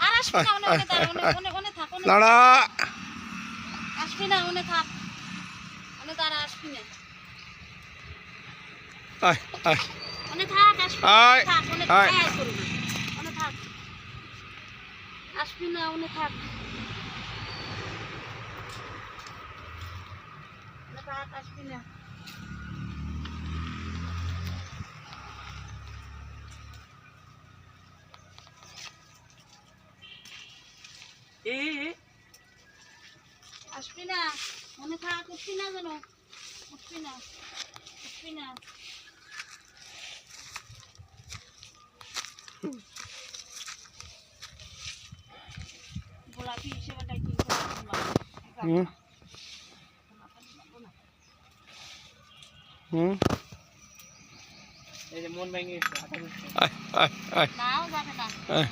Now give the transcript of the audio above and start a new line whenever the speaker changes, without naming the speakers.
আর আসবি না ওনে দাঁড়া ওনে থাক
দাঁড়া
আসবি না ওনে থাক ওনে দাঁড়া আসবি না
আয় আয়
ওনে থাক আসবি
আয়
থাক ওনে
আয়
আয় করু না ওনে থাক আসবি না ওনে থাক ওনে থাক আসবি না আসবি না মনে থাক উঠবি না যেন উঠবি না উঠবি না গোলাপি হিসেবে ডাকি
হুম হুম
এই যে মন ভেঙে গেছে
আয় আয় আয়
নাও যাবে না
আয়